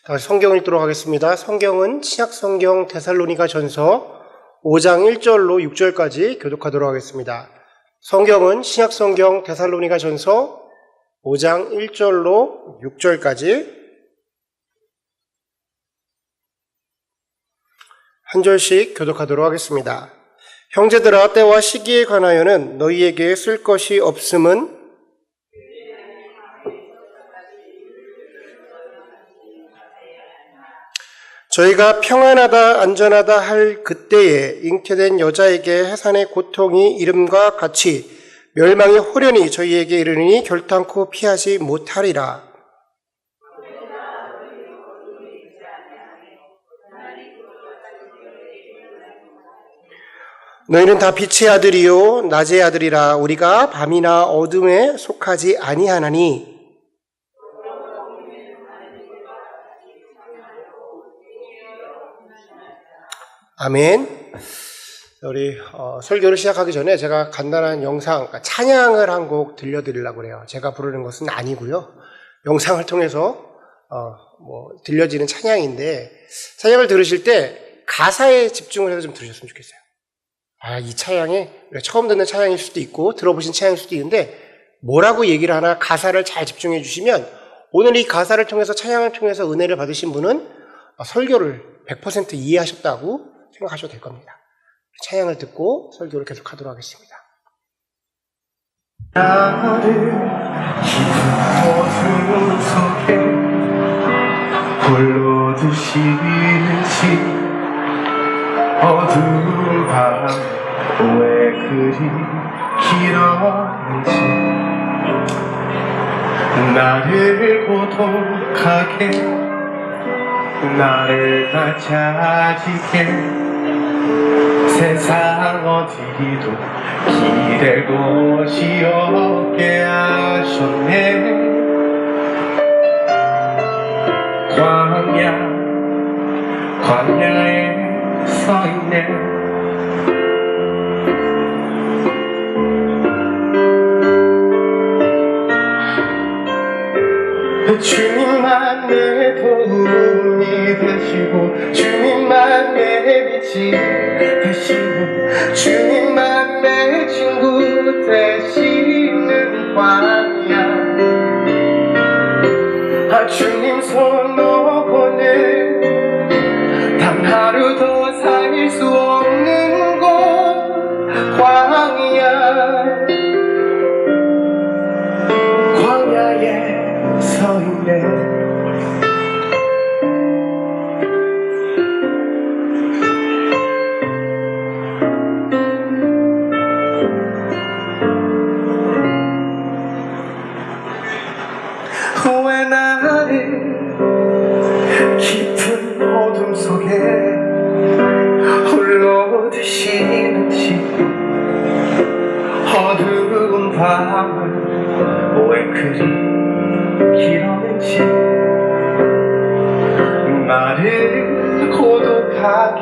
다시 성경을 읽도록 하겠습니다. 성경은 신약성경 데살로니가전서 5장 1절로 6절까지 교독하도록 하겠습니다. 성경은 신약성경 데살로니가전서 5장 1절로 6절까지 한 절씩 교독하도록 하겠습니다. 형제들아, 때와 시기에 관하여는 너희에게 쓸 것이 없음은 저희가 평안하다 안전하다 할 그때에 잉태된 여자에게 해산의 고통이 이름과 같이 멸망의 호련이 저희에게 이르니 결단코 피하지 못하리라. 너희는 다 빛의 아들이요 낮의 아들이라. 우리가 밤이나 어둠에 속하지 아니하나니 아멘. 우리 설교를 시작하기 전에 제가 간단한 영상, 그러니까 찬양을 한 곡 들려드리려고 그래요. 제가 부르는 것은 아니고요. 영상을 통해서 들려지는 찬양인데, 찬양을 들으실 때 가사에 집중을 해서 좀 들으셨으면 좋겠어요. 이 찬양이 처음 듣는 찬양일 수도 있고 들어보신 찬양일 수도 있는데 뭐라고 얘기를 하나 가사를 잘 집중해 주시면 오늘 이 가사를 통해서 찬양을 통해서 은혜를 받으신 분은 설교를 100% 이해하셨다고 생각하셔도 될 겁니다. 찬양을 듣고 설교를 계속하도록 하겠습니다. 나를 깊은 어둠 속에 홀로 두시는지 어두운 밤 왜 그리 길었는지 나를 고독하게 나를 낮아지게 세상 어디도 기댈 곳이 없게 하셨네. 광야에 서 있네. 주님만 내 도움이 되시고 주님만 내 빛이 되시고 주님만 내 친구 되시는 광야. 주님 손 놓고는 단 하루도 살 수 없는 곳 광야에 서 있네. 왜 나를 깊은 어둠 속에 홀로 두시는지 어두운 밤은 왜 그리 길었는지 나를 고독하게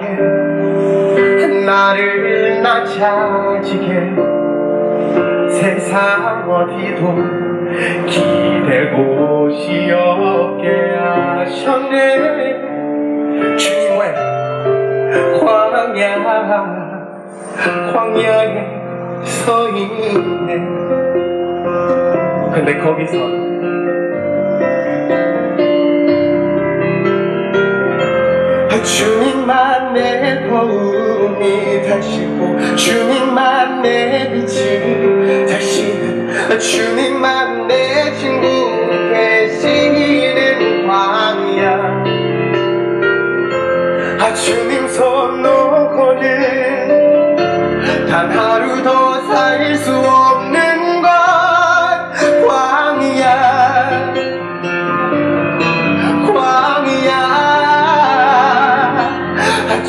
나를 낮아지게 세상 어디도 기댈 곳이 없게 하셨네. 주님 왜 광야에 서 있네. 근데 거기서 주님만 내 도움이 되시고 주님만 내 빛이 되시는 주님만 내 친구 되시는 광야. 주님 손 놓고는 단 하루도 살 수 없는 것 광야.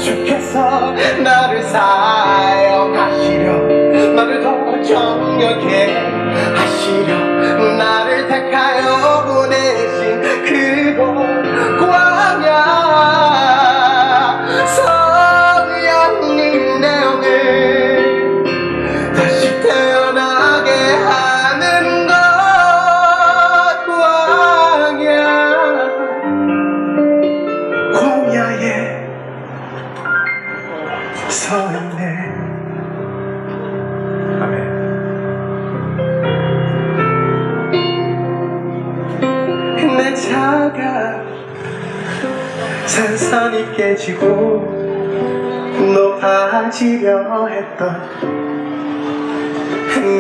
주께서 나를 사역하시려 나를 더 정력해 하시려 나를 택하 나는 차가 산산이 깨지고 높아지려 했던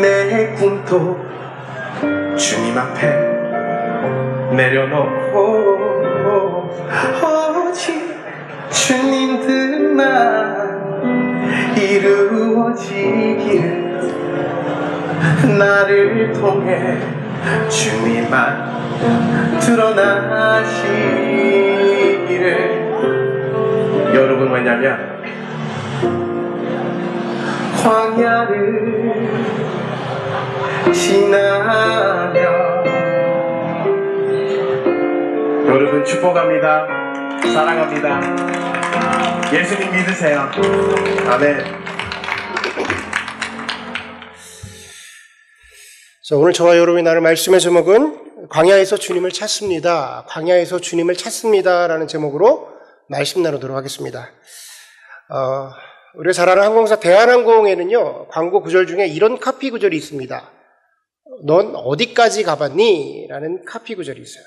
내 꿈도 주님 앞에 내려놓고 오직 주님들만 이루어지기를 나를 통해 주님만 드러나시기를. 여러분 왜냐면 광야를 지나며 여러분 축복합니다. 사랑합니다. 예수님 믿으세요. 아멘. 자, 오늘 저와 여러분이 나눌 말씀의 제목은 광야에서 주님을 찾습니다. 광야에서 주님을 찾습니다. 라는 제목으로 말씀 나누도록 하겠습니다. 우리가 잘 아는 항공사 대한항공에는요, 광고 구절 중에 이런 카피 구절이 있습니다. 넌 어디까지 가봤니? 라는 카피 구절이 있어요.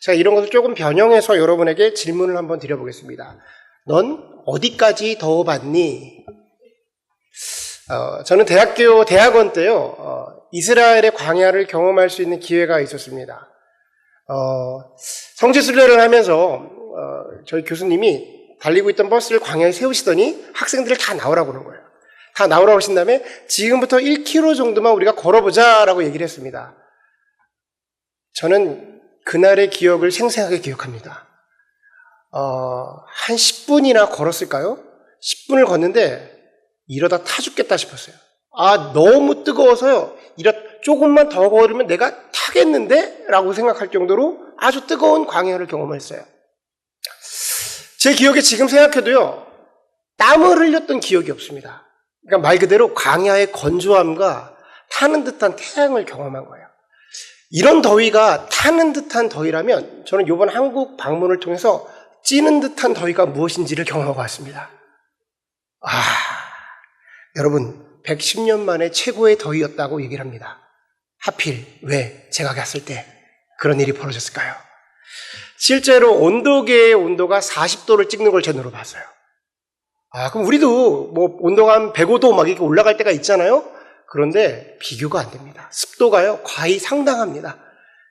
제가 이런 것을 조금 변형해서 여러분에게 질문을 한번 드려보겠습니다. 넌 어디까지 더 봤니? 저는 대학원 때요, 이스라엘의 광야를 경험할 수 있는 기회가 있었습니다. 성지순례를 하면서 저희 교수님이 달리고 있던 버스를 광야에 세우시더니 학생들을 다 나오라고 그러는 거예요. 다 나오라고 하신 다음에 지금부터 1km 정도만 우리가 걸어보자라고 얘기를 했습니다. 저는 그날의 기억을 생생하게 기억합니다. 한 10분이나 걸었을까요? 10분을 걷는데 이러다 타 죽겠다 싶었어요. 너무 뜨거워서요. 조금만 더 걸으면 내가 타겠는데? 라고 생각할 정도로 아주 뜨거운 광야를 경험했어요. 제 기억에 지금 생각해도요, 땀을 흘렸던 기억이 없습니다. 그러니까 말 그대로 광야의 건조함과 타는 듯한 태양을 경험한 거예요. 이런 더위가 타는 듯한 더위라면 저는 이번 한국 방문을 통해서 찌는 듯한 더위가 무엇인지를 경험하고 왔습니다. 여러분, 110년 만에 최고의 더위였다고 얘기를 합니다. 하필 왜 제가 갔을 때 그런 일이 벌어졌을까요? 실제로 온도계의 온도가 40도를 찍는 걸 제 눈으로 봤어요. 그럼 우리도 뭐 온도가 한 105도 막 이렇게 올라갈 때가 있잖아요? 그런데 비교가 안 됩니다. 습도가요, 과히 상당합니다.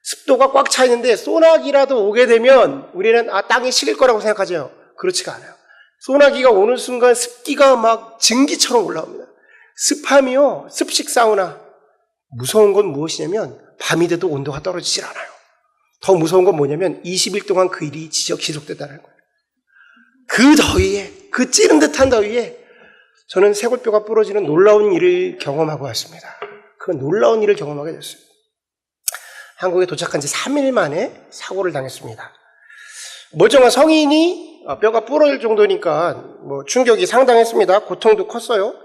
습도가 꽉 차 있는데 소나기라도 오게 되면 우리는 땅이 식을 거라고 생각하죠. 그렇지가 않아요. 소나기가 오는 순간 습기가 막 증기처럼 올라옵니다. 습함이요, 습식 사우나. 무서운 건 무엇이냐면 밤이 돼도 온도가 떨어지질 않아요. 더 무서운 건 뭐냐면 20일 동안 그 일이 지속됐다는 거예요. 그 더위에, 그 찌른 듯한 더위에 저는 쇄골뼈가 부러지는 놀라운 일을 경험하고 왔습니다. 그 놀라운 일을 경험하게 됐어요. 한국에 도착한 지 3일 만에 사고를 당했습니다. 멀쩡한 성인이 뼈가 부러질 정도니까 뭐 충격이 상당했습니다. 고통도 컸어요.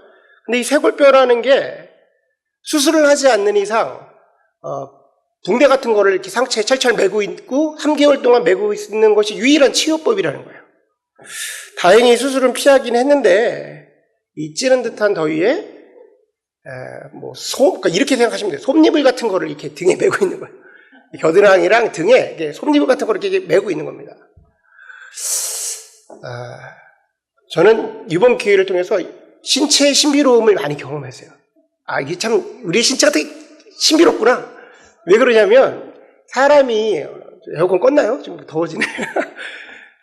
근데 이 쇄골뼈라는 게 수술을 하지 않는 이상 붕대 같은 거를 이렇게 상체에 철철 메고 있고 3개월 동안 메고 있는 것이 유일한 치료법이라는 거예요. 다행히 수술은 피하긴 했는데 이 찌는 듯한 더위에 그러니까 이렇게 생각하시면 돼요. 솜니불 같은 거를 이렇게 등에 메고 있는 거예요. 겨드랑이랑 등에 솜니불 같은 거를 이렇게 메고 있는 겁니다. 저는 이번 기회를 통해서 신체의 신비로움을 많이 경험했어요. 이게 참 우리의 신체가 되게 신비롭구나. 왜 그러냐면 사람이 에어컨 껐나요? 지금 더워지네.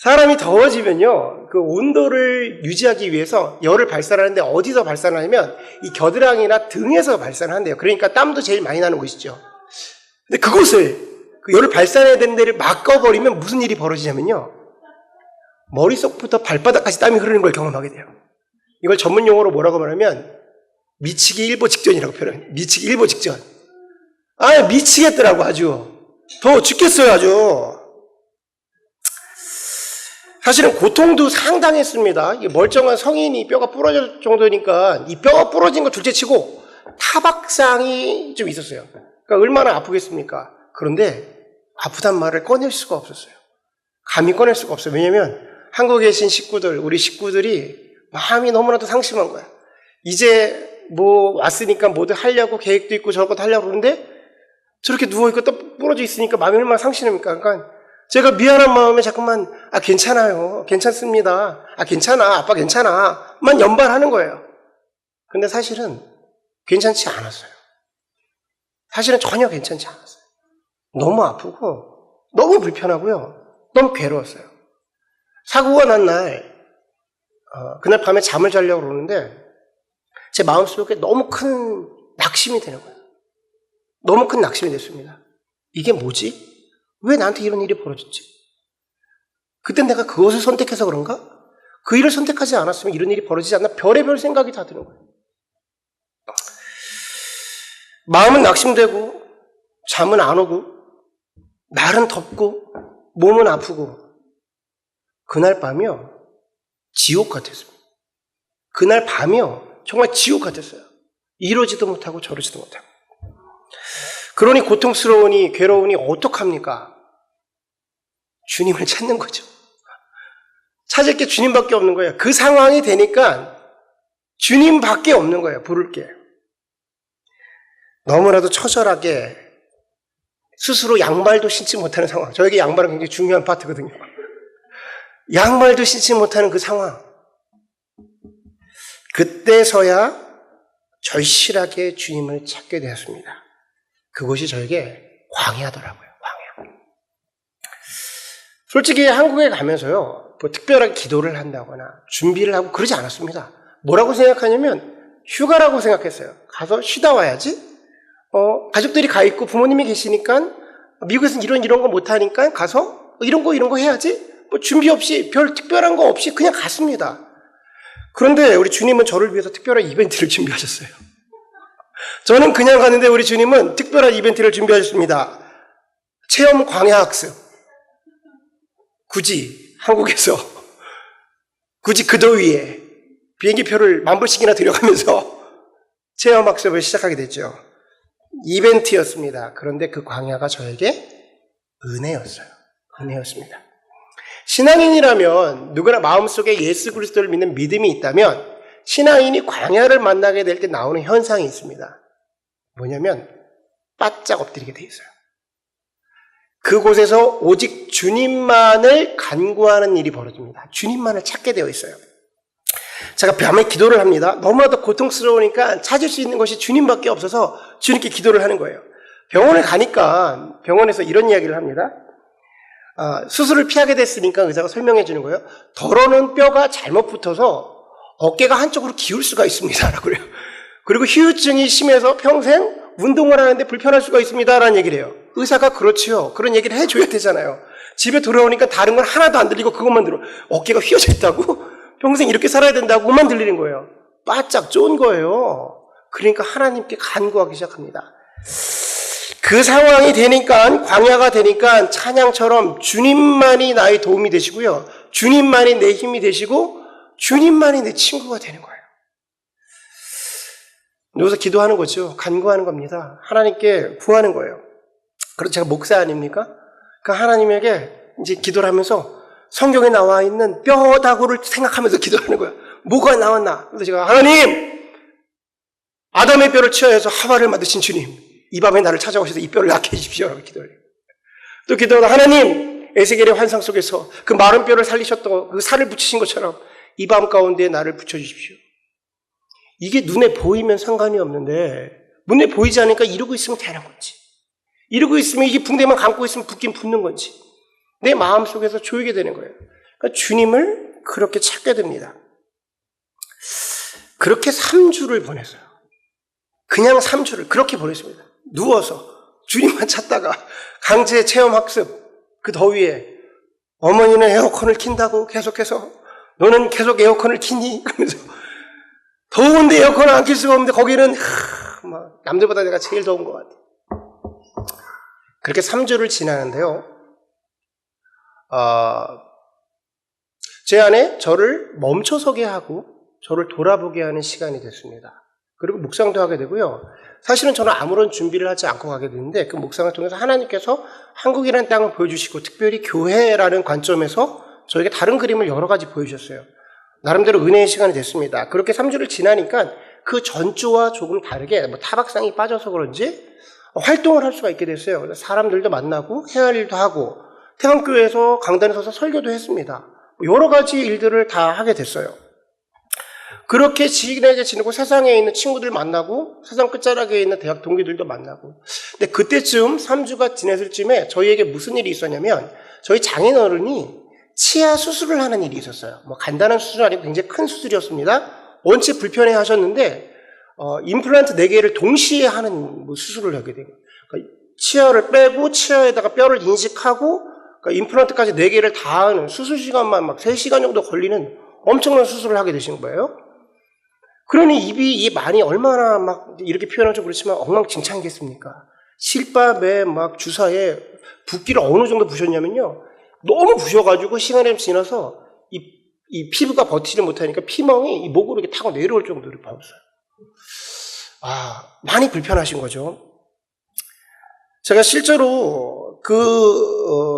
사람이 더워지면요, 그 온도를 유지하기 위해서 열을 발산하는데 어디서 발산하냐면 이 겨드랑이나 등에서 발산한대요. 그러니까 땀도 제일 많이 나는 곳이죠. 근데 그곳을 그 열을 발산해야 되는 데를 막 꺼버리면 무슨 일이 벌어지냐면요, 머릿속부터 발바닥까지 땀이 흐르는 걸 경험하게 돼요. 이걸 전문 용어로 뭐라고 말하면 미치기 일보 직전이라고 표현해요. 미치기 일보 직전. 미치겠더라고. 아주 더워 죽겠어요. 아주. 사실은 고통도 상당했습니다. 이게 멀쩡한 성인이 뼈가 부러질 정도니까 이 뼈가 부러진 거 둘째치고 타박상이 좀 있었어요. 그러니까 얼마나 아프겠습니까? 그런데 아프단 말을 꺼낼 수가 없었어요. 감히 꺼낼 수가 없어요. 왜냐하면 한국에 계신 식구들, 우리 식구들이 마음이 너무나도 상심한 거야. 이제 뭐 왔으니까 뭐든 하려고 계획도 있고 저것도 하려고 그러는데 저렇게 누워있고 또 부러져 있으니까 마음이 얼마나 상심합니까? 그러니까 제가 미안한 마음에 자꾸만 괜찮아요. 괜찮습니다. 괜찮아. 아빠 괜찮아. 만 연발하는 거예요. 근데 사실은 괜찮지 않았어요. 사실은 전혀 괜찮지 않았어요. 너무 아프고 너무 불편하고요. 너무 괴로웠어요. 사고가 난 날 그날 밤에 잠을 자려고 그러는데 제 마음속에 너무 큰 낙심이 되는 거예요. 너무 큰 낙심이 됐습니다. 이게 뭐지? 왜 나한테 이런 일이 벌어졌지? 그때 내가 그것을 선택해서 그런가? 그 일을 선택하지 않았으면 이런 일이 벌어지지 않나? 별의별 생각이 다 드는 거예요. 마음은 낙심되고 잠은 안 오고 날은 덥고 몸은 아프고 그날 밤이요 지옥 같았습니다. 그날 밤이요 정말 지옥 같았어요. 이러지도 못하고 저러지도 못하고. 그러니 고통스러우니 괴로우니 어떡합니까? 주님을 찾는 거죠. 찾을 게 주님밖에 없는 거예요. 그 상황이 되니까 주님밖에 없는 거예요. 부를 게. 너무나도 처절하게 스스로 양말도 신지 못하는 상황. 저에게 양말은 굉장히 중요한 파트거든요. 양말도 신지 못하는 그 상황. 그때서야 절실하게 주님을 찾게 되었습니다. 그것이 저에게 광야더라고요. 광야. 솔직히 한국에 가면서요. 뭐 특별하게 기도를 한다거나 준비를 하고 그러지 않았습니다. 뭐라고 생각하냐면 휴가라고 생각했어요. 가서 쉬다 와야지. 가족들이 가 있고 부모님이 계시니까 미국에서는 이런 거 못하니까 가서 이런 거 해야지. 뭐 준비 없이 별 특별한 거 없이 그냥 갔습니다. 그런데 우리 주님은 저를 위해서 특별한 이벤트를 준비하셨어요. 저는 그냥 갔는데 우리 주님은 특별한 이벤트를 준비하셨습니다. 체험 광야 학습. 굳이 한국에서 굳이 그 더위에 비행기표를 10,000불씩이나 들여가면서 체험 학습을 시작하게 됐죠. 이벤트였습니다. 그런데 그 광야가 저에게 은혜였어요. 은혜였습니다. 신앙인이라면 누구나 마음속에 예수 그리스도를 믿는 믿음이 있다면 신앙인이 광야를 만나게 될 때 나오는 현상이 있습니다. 뭐냐면 바짝 엎드리게 돼 있어요. 그곳에서 오직 주님만을 간구하는 일이 벌어집니다. 주님만을 찾게 되어 있어요. 제가 밤에 기도를 합니다. 너무나도 고통스러우니까 찾을 수 있는 것이 주님밖에 없어서 주님께 기도를 하는 거예요. 병원을 가니까 병원에서 이런 이야기를 합니다. 수술을 피하게 됐으니까 의사가 설명해 주는 거예요. 덜어놓은 뼈가 잘못 붙어서 어깨가 한쪽으로 기울 수가 있습니다. 라고 그래요. 그리고 휴유증이 심해서 평생 운동을 하는데 불편할 수가 있습니다. 라는 얘기를 해요. 의사가 그렇지요. 그런 얘기를 해줘야 되잖아요. 집에 돌아오니까 다른 건 하나도 안 들리고 그것만 들어. 어깨가 휘어져 있다고? 평생 이렇게 살아야 된다고만 들리는 거예요. 바짝 쫀 거예요. 그러니까 하나님께 간구하기 시작합니다. 그 상황이 되니까, 광야가 되니까 찬양처럼 주님만이 나의 도움이 되시고요. 주님만이 내 힘이 되시고 주님만이 내 친구가 되는 거예요. 여기서 기도하는 거죠. 간구하는 겁니다. 하나님께 구하는 거예요. 그래서 제가 목사 아닙니까? 그 하나님에게 이제 기도를 하면서 성경에 나와 있는 뼈다구를 생각하면서 기도하는 거예요. 뭐가 나왔나? 그래서 제가 하나님! 아담의 뼈를 취하여서 하와를 만드신 주님, 이 밤에 나를 찾아오셔서 이 뼈를 낫게 해주십시오. 라고 기도해요. 또 기도하다 하나님! 에스겔의 환상 속에서 그 마른 뼈를 살리셨던 그 살을 붙이신 것처럼 이 밤 가운데 나를 붙여주십시오. 이게 눈에 보이면 상관이 없는데 눈에 보이지 않으니까 이러고 있으면 되는 건지, 이러고 있으면 이게 붕대만 감고 있으면 붓긴 붓는 건지 내 마음속에서 조이게 되는 거예요. 그러니까 주님을 그렇게 찾게 됩니다. 그렇게 3주를 보냈어요. 그냥 3주를 그렇게 보냈습니다. 누워서 주님만 찾다가 강제 체험학습, 그 더위에 어머니는 에어컨을 킨다고 계속해서 너는 계속 에어컨을 키니? 그러면서 더운데 에어컨을 안 킬 수가 없는데 거기는 남들보다 내가 제일 더운 것 같아. 그렇게 3주를 지나는데요. 제 안에 저를 멈춰서게 하고 저를 돌아보게 하는 시간이 됐습니다. 그리고 묵상도 하게 되고요. 사실은 저는 아무런 준비를 하지 않고 가게 됐는데 그 묵상을 통해서 하나님께서 한국이라는 땅을 보여주시고 특별히 교회라는 관점에서 저에게 다른 그림을 여러 가지 보여주셨어요. 나름대로 은혜의 시간이 됐습니다. 그렇게 3주를 지나니까 그 전주와 조금 다르게 타박상이 빠져서 그런지 활동을 할 수가 있게 됐어요. 그래서 사람들도 만나고 해야 할 일도 하고 태광교회에서 강단에 서서 설교도 했습니다. 여러 가지 일들을 다 하게 됐어요. 그렇게 지인에게 지내고 세상에 있는 친구들 만나고 세상 끝자락에 있는 대학 동기들도 만나고. 근데 그때쯤 3주가 지냈을 쯤에 저희에게 무슨 일이 있었냐면 저희 장인어른이 치아 수술을 하는 일이 있었어요. 뭐 간단한 수술이 아니고 굉장히 큰 수술이었습니다. 원체 불편해 하셨는데 임플란트 4개를 동시에 하는 수술을 하게 돼요. 그러니까 치아를 빼고 치아에다가 뼈를 인식하고 그러니까 임플란트까지 4개를 다 하는 수술 시간만 막 3시간 정도 걸리는 엄청난 수술을 하게 되신 거예요. 그러니 이 많이 얼마나 막 이렇게 표현하면 좀 그렇지만 엉망진창이겠습니까? 실밥에 막 주사에 붓기를 어느 정도 부셨냐면요. 너무 부셔가지고 시간이 지나서 이 피부가 버티지 못하니까 피멍이 이 목으로 이렇게 타고 내려올 정도로 파였어요. 많이 불편하신 거죠. 제가 실제로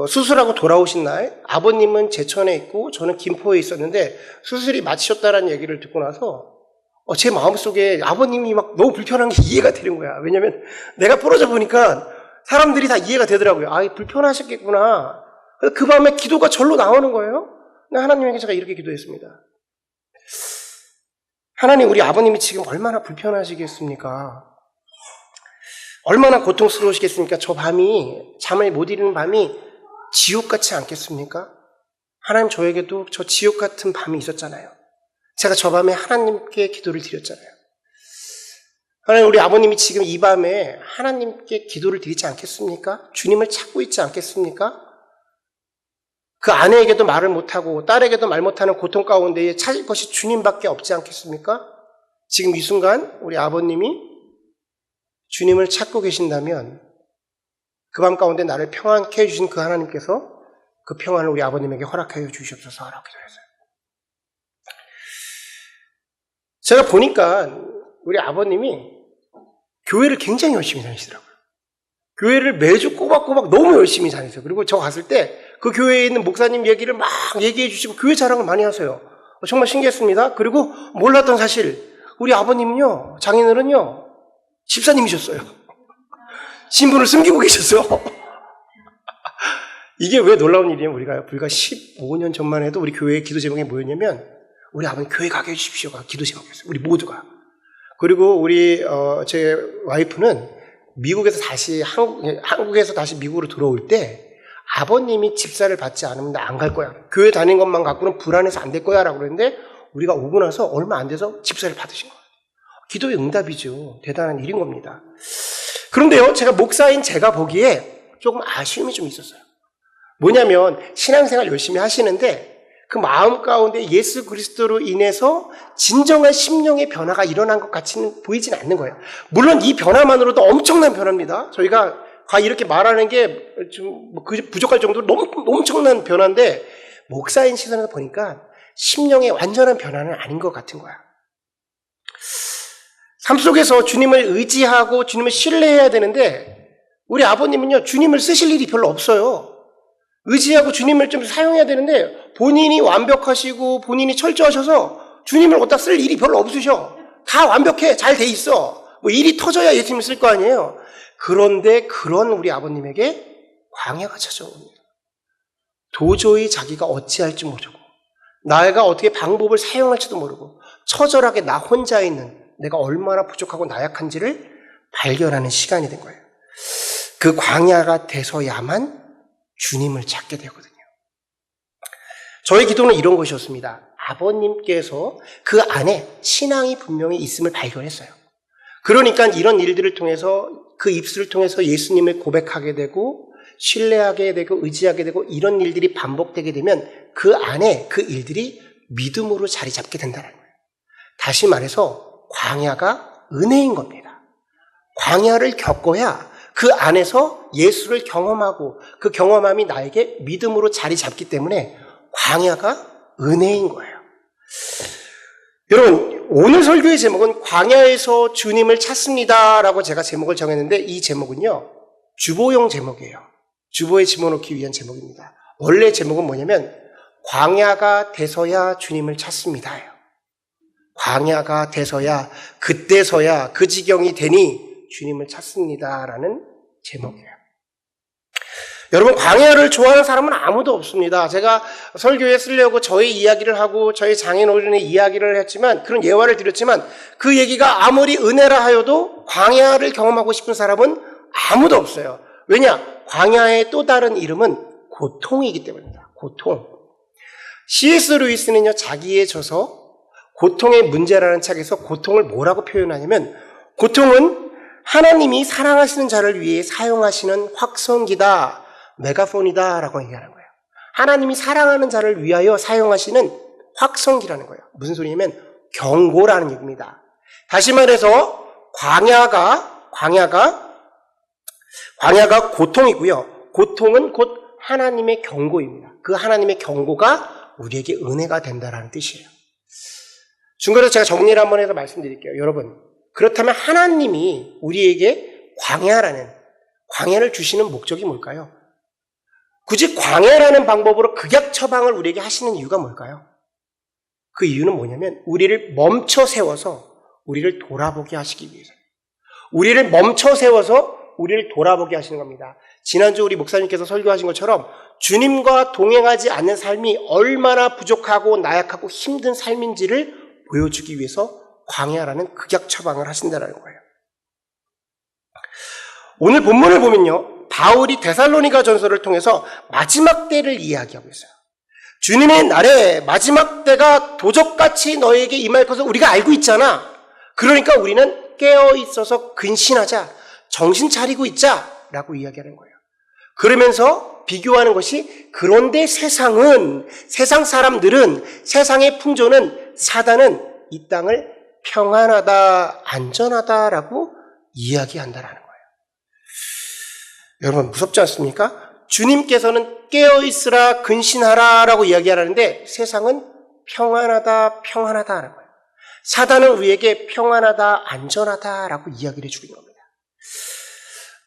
수술하고 돌아오신 날 아버님은 제천에 있고 저는 김포에 있었는데 수술이 마치셨다는 얘기를 듣고 나서 제 마음속에 아버님이 막 너무 불편한 게 이해가 되는 거야. 왜냐면 내가 부러져 보니까 사람들이 다 이해가 되더라고요. 불편하셨겠구나. 그 밤에 기도가 절로 나오는 거예요. 하나님에게 제가 이렇게 기도했습니다. 하나님, 우리 아버님이 지금 얼마나 불편하시겠습니까? 얼마나 고통스러우시겠습니까? 저 밤이, 잠을 못 이루는 밤이 지옥 같지 않겠습니까? 하나님, 저에게도 저 지옥 같은 밤이 있었잖아요. 제가 저 밤에 하나님께 기도를 드렸잖아요. 하나님, 우리 아버님이 지금 이 밤에 하나님께 기도를 드리지 않겠습니까? 주님을 찾고 있지 않겠습니까? 그 아내에게도 말을 못하고 딸에게도 말 못하는 고통 가운데에 찾을 것이 주님밖에 없지 않겠습니까? 지금 이 순간 우리 아버님이 주님을 찾고 계신다면 그 밤 가운데 나를 평안케 해주신 그 하나님께서 그 평안을 우리 아버님에게 허락하여 주시옵소서라고 기도했어요. 제가 보니까 우리 아버님이 교회를 굉장히 열심히 다니시더라고요. 교회를 매주 꼬박꼬박 너무 열심히 다니세요. 그리고 저 갔을 때 그 교회에 있는 목사님 얘기를 막 얘기해 주시고 교회 자랑을 많이 하세요. 정말 신기했습니다. 그리고 몰랐던 사실, 우리 아버님은요, 장인어른요, 집사님이셨어요. 신분을 숨기고 계셨어요. 이게 왜 놀라운 일이냐면 우리가 불과 15년 전만 해도 우리 교회의 기도 제목이 뭐였냐면 우리 아버님 교회 가게 해주십시오가 기도 제목이었어요. 우리 모두가. 그리고 우리 제 와이프는 미국에서 다시 한국에서 다시 미국으로 들어올 때 아버님이 집사를 받지 않으면 나 안 갈 거야. 교회 다니는 것만 갖고는 불안해서 안 될 거야 라고 그랬는데 우리가 오고 나서 얼마 안 돼서 집사를 받으신 거예요. 기도의 응답이죠. 대단한 일인 겁니다. 그런데요, 제가 목사인 제가 보기에 조금 아쉬움이 좀 있었어요. 뭐냐면 신앙생활 열심히 하시는데 그 마음 가운데 예수 그리스도로 인해서 진정한 심령의 변화가 일어난 것 같이는 보이지는 않는 거예요. 물론 이 변화만으로도 엄청난 변화입니다. 저희가 이렇게 말하는 게 좀 부족할 정도로 너무 엄청난 변화인데 목사인 시선에서 보니까 심령의 완전한 변화는 아닌 것 같은 거야. 삶 속에서 주님을 의지하고 주님을 신뢰해야 되는데 우리 아버님은요, 주님을 쓰실 일이 별로 없어요. 의지하고 주님을 좀 사용해야 되는데 본인이 완벽하시고 본인이 철저하셔서 주님을 갖다 쓸 일이 별로 없으셔. 다 완벽해. 잘 돼 있어. 뭐 일이 터져야 예수님을 쓸 거 아니에요. 그런데 그런 우리 아버님에게 광야가 찾아옵니다. 도저히 자기가 어찌할지 모르고 나가 어떻게 방법을 사용할지도 모르고 처절하게 나 혼자 있는 내가 얼마나 부족하고 나약한지를 발견하는 시간이 된 거예요. 그 광야가 돼서야만 주님을 찾게 되거든요. 저의 기도는 이런 것이었습니다. 아버님께서 그 안에 신앙이 분명히 있음을 발견했어요. 그러니까 이런 일들을 통해서 그 입술을 통해서 예수님을 고백하게 되고 신뢰하게 되고 의지하게 되고 이런 일들이 반복되게 되면 그 안에 그 일들이 믿음으로 자리 잡게 된다는 거예요. 다시 말해서 광야가 은혜인 겁니다. 광야를 겪어야 그 안에서 예수를 경험하고 그 경험함이 나에게 믿음으로 자리 잡기 때문에 광야가 은혜인 거예요. 여러분, 오늘 설교의 제목은 광야에서 주님을 찾습니다 라고 제가 제목을 정했는데 이 제목은요, 주보용 제목이에요. 주보에 집어넣기 위한 제목입니다. 원래 제목은 뭐냐면 광야가 돼서야 주님을 찾습니다예요. 광야가 돼서야, 그때서야 그 지경이 되니 주님을 찾습니다라는 제목이에요. 여러분, 광야를 좋아하는 사람은 아무도 없습니다. 제가 설교에 쓰려고 저의 이야기를 하고 저희 장인어른의 이야기를 했지만, 그런 예화를 드렸지만, 그 얘기가 아무리 은혜라 하여도 광야를 경험하고 싶은 사람은 아무도 없어요. 왜냐? 광야의 또 다른 이름은 고통이기 때문입니다. 고통. C.S. 루이스는요, 자기의 저서 고통의 문제라는 책에서 고통을 뭐라고 표현하냐면, 고통은 하나님이 사랑하시는 자를 위해 사용하시는 확성기다, 메가폰이다 라고 얘기하는 거예요. 하나님이 사랑하는 자를 위하여 사용하시는 확성기라는 거예요. 무슨 소리냐면 경고라는 얘기입니다. 다시 말해서 광야가 고통이고요. 고통은 곧 하나님의 경고입니다. 그 하나님의 경고가 우리에게 은혜가 된다라는 뜻이에요. 중간에 제가 정리를 한번 해서 말씀드릴게요. 여러분, 그렇다면 하나님이 우리에게 광야를 주시는 목적이 뭘까요? 굳이 광야라는 방법으로 극약 처방을 우리에게 하시는 이유가 뭘까요? 그 이유는 뭐냐면 우리를 멈춰 세워서 우리를 돌아보게 하시기 위해서. 우리를 멈춰 세워서 우리를 돌아보게 하시는 겁니다. 지난주 우리 목사님께서 설교하신 것처럼 주님과 동행하지 않는 삶이 얼마나 부족하고 나약하고 힘든 삶인지를 보여주기 위해서 광야라는 극약 처방을 하신다는 거예요. 오늘 본문을 보면요, 바울이 데살로니가 전서를 통해서 마지막 때를 이야기하고 있어요. 주님의 날에 마지막 때가 도적같이 너에게 임할 것을 우리가 알고 있잖아. 그러니까 우리는 깨어 있어서 근신하자, 정신 차리고 있자라고 이야기하는 거예요. 그러면서 비교하는 것이, 그런데 세상 사람들은, 세상의 풍조는, 사단은 이 땅을 평안하다, 안전하다라고 이야기한다라는 거예요. 여러분, 무섭지 않습니까? 주님께서는 깨어있으라, 근신하라 라고 이야기하라는데 세상은 평안하다라는 거예요. 사단은 우리에게 평안하다, 안전하다라고 이야기를 해주고 있는 겁니다.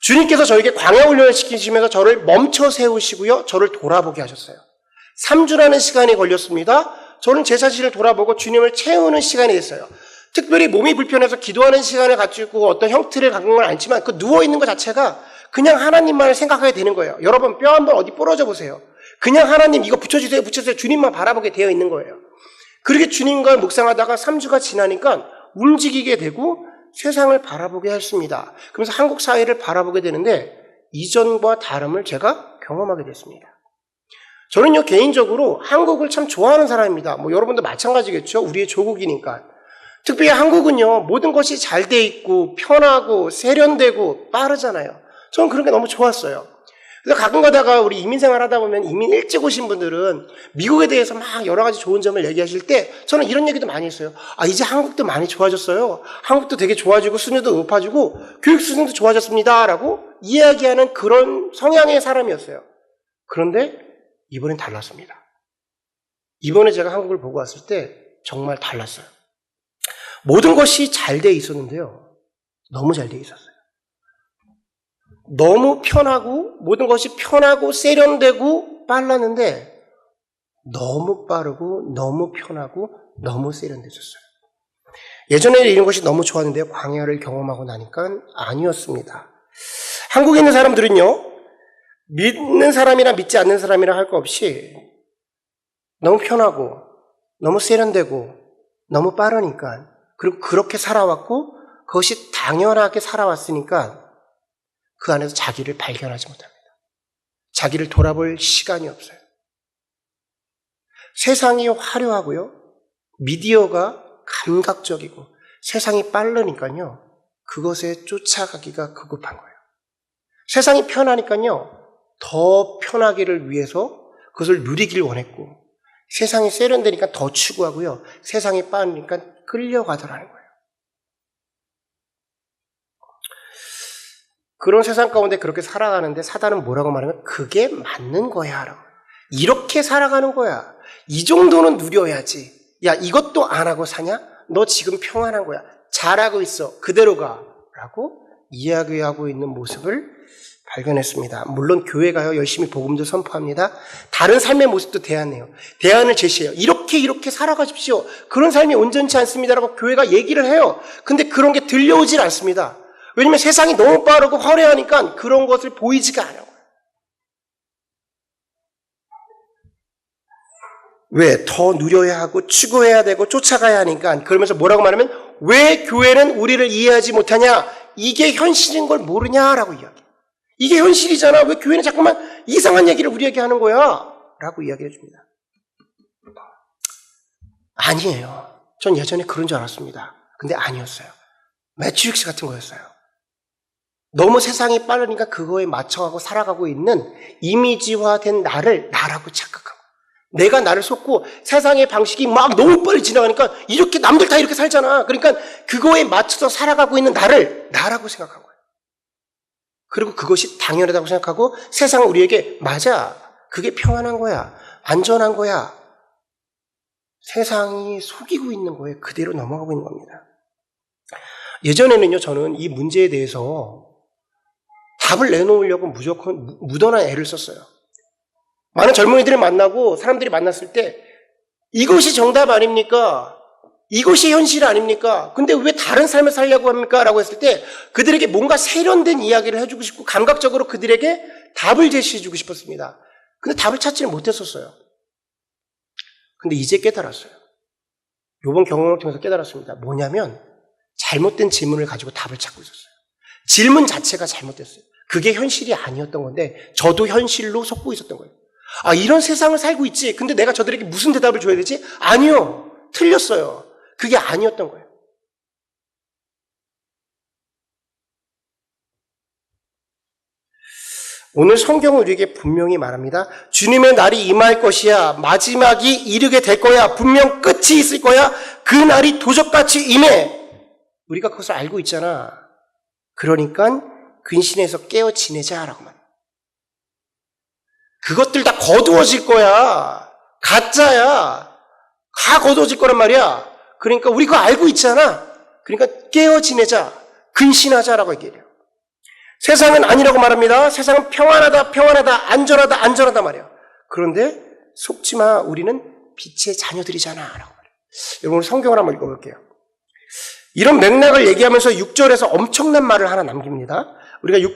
주님께서 저에게 광야 훈련을 시키시면서 저를 멈춰 세우시고요, 저를 돌아보게 하셨어요. 3주라는 시간이 걸렸습니다. 저는 제 자신을 돌아보고 주님을 채우는 시간이 됐어요. 특별히 몸이 불편해서 기도하는 시간을 가지고 어떤 형태를 갖는 건 아니지만 그 누워있는 것 자체가 그냥 하나님만을 생각하게 되는 거예요. 여러분, 뼈 한번 어디 부러져 보세요. 그냥 하나님 이거 붙여주세요, 주님만 바라보게 되어 있는 거예요. 그렇게 주님과 묵상하다가 3주가 지나니까 움직이게 되고 세상을 바라보게 했습니다. 그러면서 한국 사회를 바라보게 되는데 이전과 다름을 제가 경험하게 됐습니다. 저는요, 개인적으로 한국을 참 좋아하는 사람입니다. 여러분도 마찬가지겠죠. 우리의 조국이니까. 특별히 한국은요, 모든 것이 잘 돼 있고 편하고 세련되고 빠르잖아요. 저는 그런 게 너무 좋았어요. 그래서 가끔 가다가 우리 이민 생활 하다 보면 이민 일찍 오신 분들은 미국에 대해서 막 여러 가지 좋은 점을 얘기하실 때 저는 이런 얘기도 많이 했어요. 이제 한국도 많이 좋아졌어요. 한국도 되게 좋아지고 수준도 높아지고 교육 수준도 좋아졌습니다 라고 이야기하는 그런 성향의 사람이었어요. 그런데 이번엔 달랐습니다. 이번에 제가 한국을 보고 왔을 때 정말 달랐어요. 모든 것이 잘 돼 있었는데요, 너무 잘 돼 있었어요. 너무 편하고, 모든 것이 편하고 세련되고 빨랐는데 너무 빠르고 너무 편하고 너무 세련되셨어요. 예전에는 이런 것이 너무 좋았는데 광야를 경험하고 나니까 아니었습니다. 한국에 있는 사람들은요, 믿는 사람이나 믿지 않는 사람이라 할 거 없이 너무 편하고 너무 세련되고 너무 빠르니까, 그리고 그렇게 살아왔고 그것이 당연하게 살아왔으니까 그 안에서 자기를 발견하지 못합니다. 자기를 돌아볼 시간이 없어요. 세상이 화려하고요, 미디어가 감각적이고 세상이 빠르니까요, 그것에 쫓아가기가 급급한 거예요. 세상이 편하니까요, 더 편하기를 위해서 그것을 누리길 원했고, 세상이 세련되니까 더 추구하고요, 세상이 빠르니까 끌려가더라는 거예요. 그런 세상 가운데 그렇게 살아가는데 사단은 뭐라고 말하면 그게 맞는 거야 라고. 이렇게 살아가는 거야. 이 정도는 누려야지. 야, 이것도 안 하고 사냐? 너 지금 평안한 거야. 잘하고 있어. 그대로 가. 라고 이야기하고 있는 모습을 발견했습니다. 물론 교회가요, 열심히 복음도 선포합니다. 다른 삶의 모습도 대안해요. 대안을 제시해요. 이렇게 살아가십시오. 그런 삶이 온전치 않습니다라고 교회가 얘기를 해요. 근데 그런 게 들려오질 않습니다. 왜냐면 세상이 너무 빠르고 화려하니까 그런 것을 보이지가 않아요. 왜? 더 누려야 하고 추구해야 되고 쫓아가야 하니까. 그러면서 뭐라고 말하면 왜 교회는 우리를 이해하지 못하냐? 이게 현실인 걸 모르냐라고 이야기해요. 이게 현실이잖아. 왜 교회는 자꾸만 이상한 얘기를 우리에게 하는 거야? 라고 이야기해 줍니다. 아니에요. 전 예전에 그런 줄 알았습니다. 근데 아니었어요. 매트릭스 같은 거였어요. 너무 세상이 빠르니까 그거에 맞춰가고 살아가고 있는 이미지화된 나를 나라고 착각하고, 내가 나를 속고 세상의 방식이 막 너무 빨리 지나가니까 이렇게 남들 다 이렇게 살잖아. 그러니까 그거에 맞춰서 살아가고 있는 나를 나라고 생각한 거예요. 그리고 그것이 당연하다고 생각하고 세상은 우리에게 맞아, 그게 평안한 거야, 안전한 거야, 세상이 속이고 있는 거에 그대로 넘어가고 있는 겁니다. 예전에는요, 저는 이 문제에 대해서 답을 내놓으려고 무조건 묻어난 애를 썼어요. 많은 젊은이들을 만나고 사람들이 만났을 때 이것이 정답 아닙니까? 이것이 현실 아닙니까? 근데 왜 다른 삶을 살려고 합니까? 라고 했을 때 그들에게 뭔가 세련된 이야기를 해주고 싶고 감각적으로 그들에게 답을 제시해주고 싶었습니다. 근데 답을 찾지는 못했었어요. 근데 이제 깨달았어요. 이번 경험을 통해서 깨달았습니다. 뭐냐면 잘못된 질문을 가지고 답을 찾고 있었어요. 질문 자체가 잘못됐어요. 그게 현실이 아니었던 건데 저도 현실로 속고 있었던 거예요. 아, 이런 세상을 살고 있지. 근데 내가 저들에게 무슨 대답을 줘야 되지? 아니요. 틀렸어요. 그게 아니었던 거예요. 오늘 성경은 우리에게 분명히 말합니다. 주님의 날이 임할 것이야. 마지막이 이르게 될 거야. 분명 끝이 있을 거야. 그 날이 도적같이 임해. 우리가 그것을 알고 있잖아. 그러니까 근신해서 깨어 지내자라고 말합니다. 그것들 다 거두어질 거야. 가짜야. 다 거두어질 거란 말이야. 그러니까 우리 그거 알고 있잖아. 그러니까 깨어 지내자. 근신하자라고 얘기해요. 세상은 아니라고 말합니다. 세상은 평안하다, 평안하다, 안전하다, 안전하다 말이야. 그런데 속지 마. 우리는 빛의 자녀들이잖아. 라고 말해요. 여러분, 오늘 성경을 한번 읽어볼게요. 이런 맥락을 얘기하면서 6절에서 엄청난 말을 하나 남깁니다. 우리가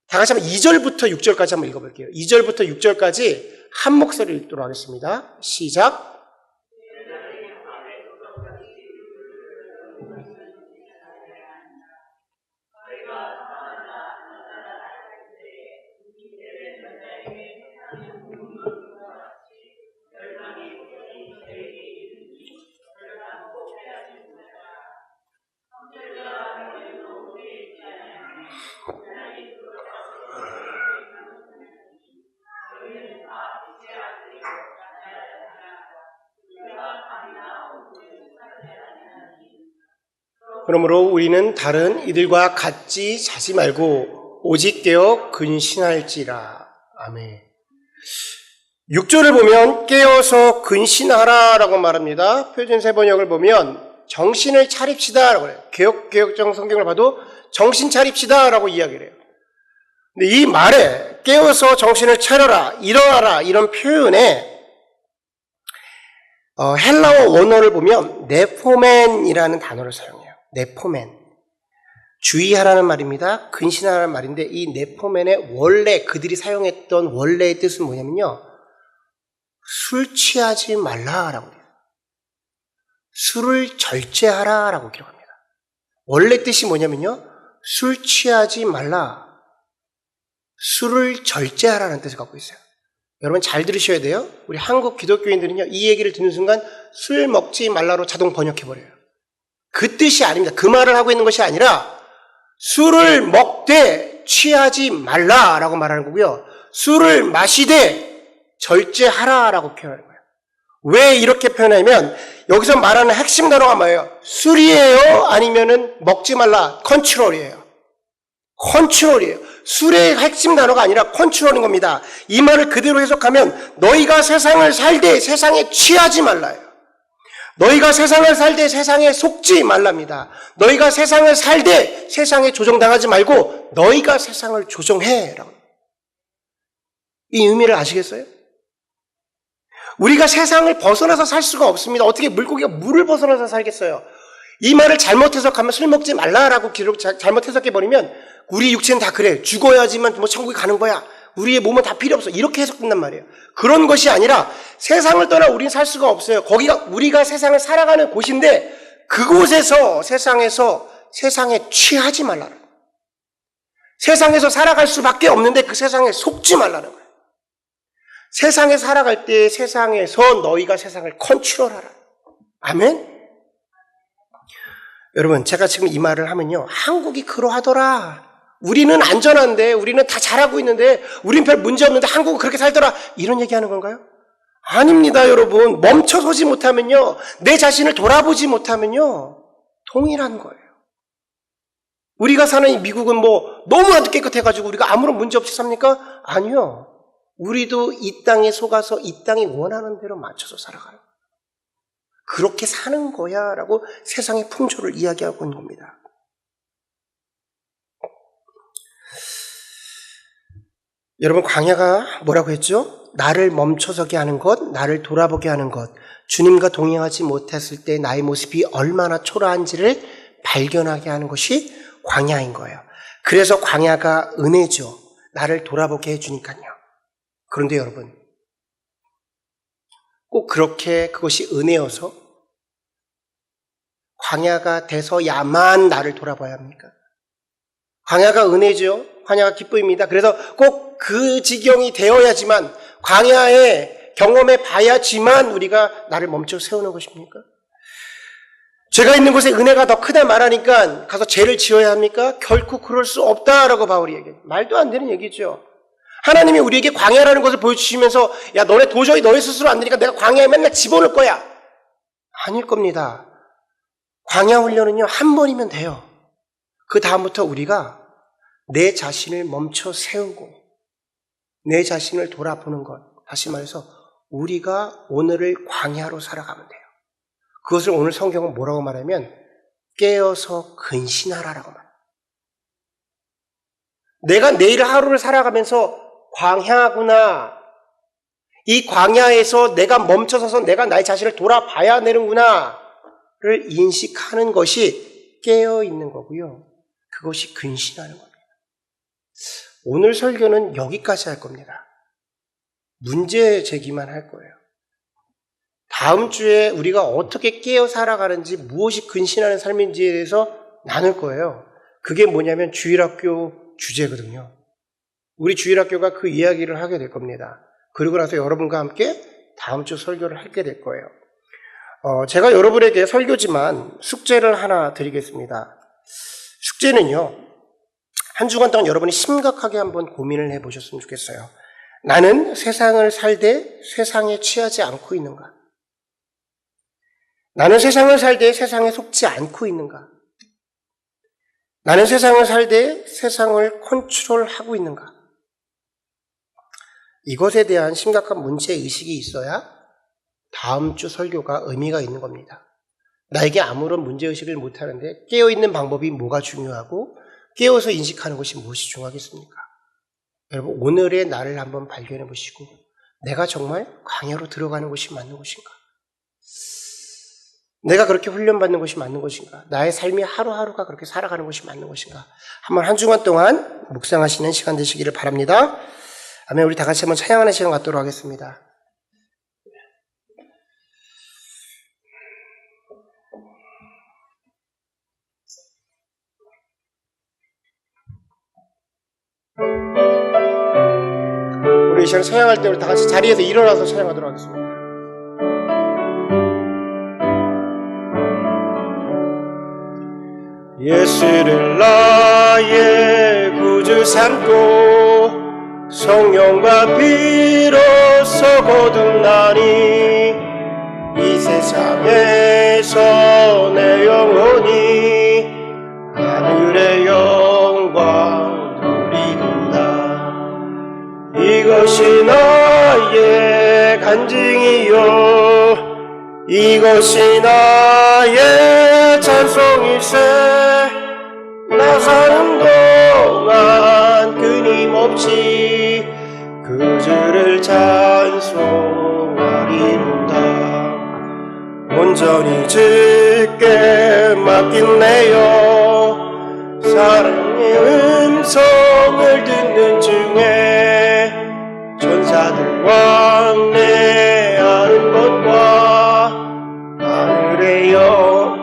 다 같이 한번 2절부터 6절까지 한번 읽어볼게요. 2절부터 6절까지 한 목소리를 읽도록 하겠습니다. 시작. 그러므로 우리는 다른 이들과 같이 자지 말고 오직 깨어 근신할지라. 아멘. 6절을 보면 깨어서 근신하라라고 말합니다. 표준세 번역을 보면 정신을 차립시다라고 해요. 개혁정 성경을 봐도 정신 차립시다라고 이야기를 해요. 근데 이 말에 깨어서 정신을 차려라, 일어나라 이런 표현에 헬라어 원어를 보면 네포맨이라는 단어를 사용해요. 네포맨. 주의하라는 말입니다. 근신하라는 말인데 이 네포맨의 원래 그들이 사용했던 원래의 뜻은 뭐냐면요. 술 취하지 말라라고 해요. 술을 절제하라라고 기록합니다. 원래 뜻이 뭐냐면요. 술 취하지 말라. 술을 절제하라는 뜻을 갖고 있어요. 여러분 잘 들으셔야 돼요. 우리 한국 기독교인들은요. 이 얘기를 듣는 순간 술 먹지 말라로 자동 번역해버려요. 그 뜻이 아닙니다. 그 말을 하고 있는 것이 아니라 술을 먹되 취하지 말라라고 말하는 거고요. 술을 마시되 절제하라라고 표현하는 거예요. 왜 이렇게 표현하냐면 여기서 말하는 핵심 단어가 뭐예요? 술이에요? 아니면은 먹지 말라? 컨트롤이에요. 컨트롤이에요. 술의 핵심 단어가 아니라 컨트롤인 겁니다. 이 말을 그대로 해석하면 너희가 세상을 살되 세상에 취하지 말라요. 너희가 세상을 살되 세상에 속지 말랍니다. 너희가 세상을 살되 세상에 조종당하지 말고 너희가 세상을 조종해. 이 의미를 아시겠어요? 우리가 세상을 벗어나서 살 수가 없습니다. 어떻게 물고기가 물을 벗어나서 살겠어요? 이 말을 잘못 해석하면 술 먹지 말라라고 잘못 해석해버리면 우리 육체는 다 그래. 죽어야지만 뭐 천국에 가는 거야. 우리의 몸은 다 필요 없어. 이렇게 해석된단 말이에요. 그런 것이 아니라 세상을 떠나 우리는 살 수가 없어요. 거기가 우리가 세상을 살아가는 곳인데 그곳에서 세상에 취하지 말라는 거예요. 세상에서 살아갈 수밖에 없는데 그 세상에 속지 말라는 거예요. 세상에 살아갈 때 세상에서 너희가 세상을 컨트롤하라. 아멘? 여러분, 제가 지금 이 말을 하면요, 한국이 그러하더라. 우리는 안전한데, 우리는 다 잘하고 있는데, 우린 별 문제 없는데 한국은 그렇게 살더라. 이런 얘기하는 건가요? 아닙니다, 여러분. 멈춰서지 못하면요, 내 자신을 돌아보지 못하면요, 동일한 거예요. 우리가 사는 이 미국은 너무나도 깨끗해가지고 우리가 아무런 문제 없이 삽니까? 아니요. 우리도 이 땅에 속아서 이 땅이 원하는 대로 맞춰서 살아가는 거예요. 그렇게 사는 거야 라고 세상의 풍조를 이야기하고 있는 겁니다. 여러분, 광야가 뭐라고 했죠? 나를 멈춰서게 하는 것, 나를 돌아보게 하는 것, 주님과 동행하지 못했을 때 나의 모습이 얼마나 초라한지를 발견하게 하는 것이 광야인 거예요. 그래서 광야가 은혜죠. 나를 돌아보게 해주니까요. 그런데 여러분, 꼭 그렇게 그것이 은혜여서 광야가 돼서야만 나를 돌아봐야 합니까? 광야가 은혜죠. 광야가 기쁨입니다. 그래서 꼭 그 지경이 되어야지만, 광야에 경험해 봐야지만 우리가 나를 멈춰 세우는 것입니까? 죄가 있는 곳에 은혜가 더 크다 말하니까 가서 죄를 지어야 합니까? 결코 그럴 수 없다라고 바울이 얘기해요. 말도 안 되는 얘기죠. 하나님이 우리에게 광야라는 것을 보여주시면서, 야, 너네 도저히 너희 스스로 안 되니까 내가 광야에 맨날 집어넣을 거야. 아닐 겁니다. 광야 훈련은요, 한 번이면 돼요. 그 다음부터 우리가 내 자신을 멈춰 세우고 내 자신을 돌아보는 것, 다시 말해서 우리가 오늘을 광야로 살아가면 돼요. 그것을 오늘 성경은 뭐라고 말하면 깨어서 근신하라라고 말해요. 내가 내일 하루를 살아가면서 광야구나, 이 광야에서 내가 멈춰서서 내가 나의 자신을 돌아봐야 되는구나 를 인식하는 것이 깨어있는 거고요. 그것이 근신하는 겁니다. 오늘 설교는 여기까지 할 겁니다. 문제 제기만 할 거예요. 다음 주에 우리가 어떻게 깨어 살아가는지, 무엇이 근신하는 삶인지에 대해서 나눌 거예요. 그게 뭐냐면 주일학교 주제거든요. 우리 주일학교가 그 이야기를 하게 될 겁니다. 그리고 나서 여러분과 함께 다음 주 설교를 하게 될 거예요. 제가 여러분에게 설교지만 숙제를 하나 드리겠습니다. 숙제는요, 한 주간 동안 여러분이 심각하게 한번 고민을 해보셨으면 좋겠어요. 나는 세상을 살되 세상에 취하지 않고 있는가? 나는 세상을 살되 세상에 속지 않고 있는가? 나는 세상을 살되 세상을 컨트롤하고 있는가? 이것에 대한 심각한 문제의식이 있어야 다음 주 설교가 의미가 있는 겁니다. 나에게 아무런 문제의식을 못하는데 깨어있는 방법이 뭐가 중요하고 깨어서 인식하는 것이 무엇이 중요하겠습니까? 여러분, 오늘의 나를 한번 발견해 보시고 내가 정말 광야로 들어가는 것이 맞는 것인가? 내가 그렇게 훈련받는 것이 맞는 것인가? 나의 삶이 하루하루가 그렇게 살아가는 것이 맞는 것인가? 한번 한 주간 동안 묵상하시는 시간 되시기를 바랍니다. 아멘. 우리 다 같이 한번 찬양하는 시간 갖도록 하겠습니다. 우리 이 시간 찬양할 때 우리 다 같이 자리에서 일어나서 찬양하도록 하겠습니다. 예수를 나의 구주 삼고 성령과 비로소 거듭나니 이 세상에서 내 영혼이 하늘의 영광 누리도다. 이것이 나의 간증이요 이것이 나의 찬송일세. 나 사는 동안 끊임없이 그 주를 찬송하리로다. 온전히 주께 맡긴 내요 사랑의 음성을 듣는 중에 자들 왕래하는 것과 하늘에요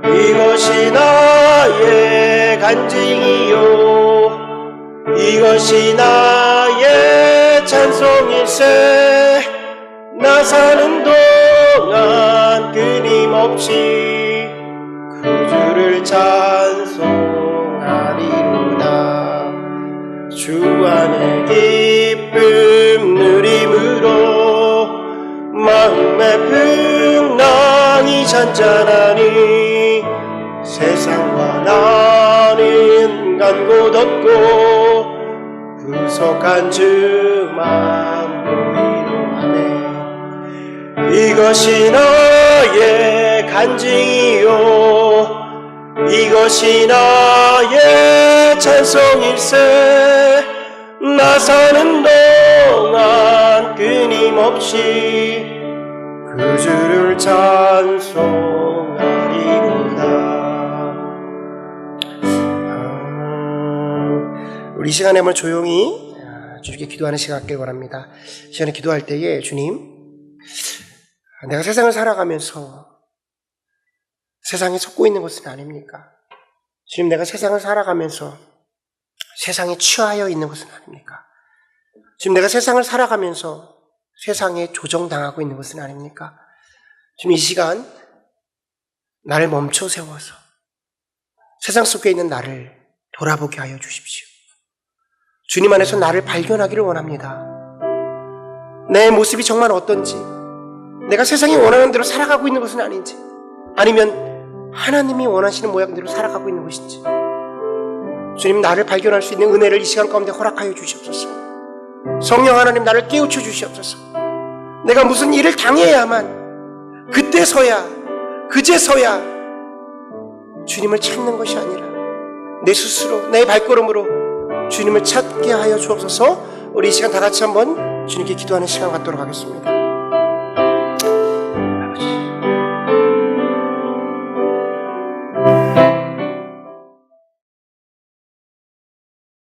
이것이 나의 간증이요 이것이 나의 찬송일세 나 사는 동안 끊임없이 구주를 찬송하리로다 주 안에 기쁨 누림으로 마음의 풍랑이 잔잔하니 세상과 나는 간 곳 없고 구속한 주만 보이노 아멘 이것이 나의 간증이요 이것이 나의 찬송일세 나 사는 동안 끊임없이 그 주를 찬송하리로다 우리 이 시간에 한번 조용히 주님께 기도하는 시간 갖길 바랍니다. 이 시간에 기도할 때에 주님 내가 세상을 살아가면서 세상에 속고 있는 것은 아닙니까? 주님 내가 세상을 살아가면서 세상에 취하여 있는 것은 아닙니까? 지금 내가 세상을 살아가면서 세상에 조정당하고 있는 것은 아닙니까? 지금 이 시간 나를 멈춰 세워서 세상 속에 있는 나를 돌아보게 하여 주십시오. 주님 안에서 나를 발견하기를 원합니다. 내 모습이 정말 어떤지, 내가 세상이 원하는 대로 살아가고 있는 것은 아닌지, 아니면 하나님이 원하시는 모양대로 살아가고 있는 것인지, 주님 나를 발견할 수 있는 은혜를 이 시간 가운데 허락하여 주시옵소서. 성령 하나님 나를 깨우쳐 주시옵소서. 내가 무슨 일을 당해야만 그제서야 주님을 찾는 것이 아니라 내 스스로 내 발걸음으로 주님을 찾게 하여 주옵소서. 우리 이 시간 다 같이 한번 주님께 기도하는 시간 갖도록 하겠습니다.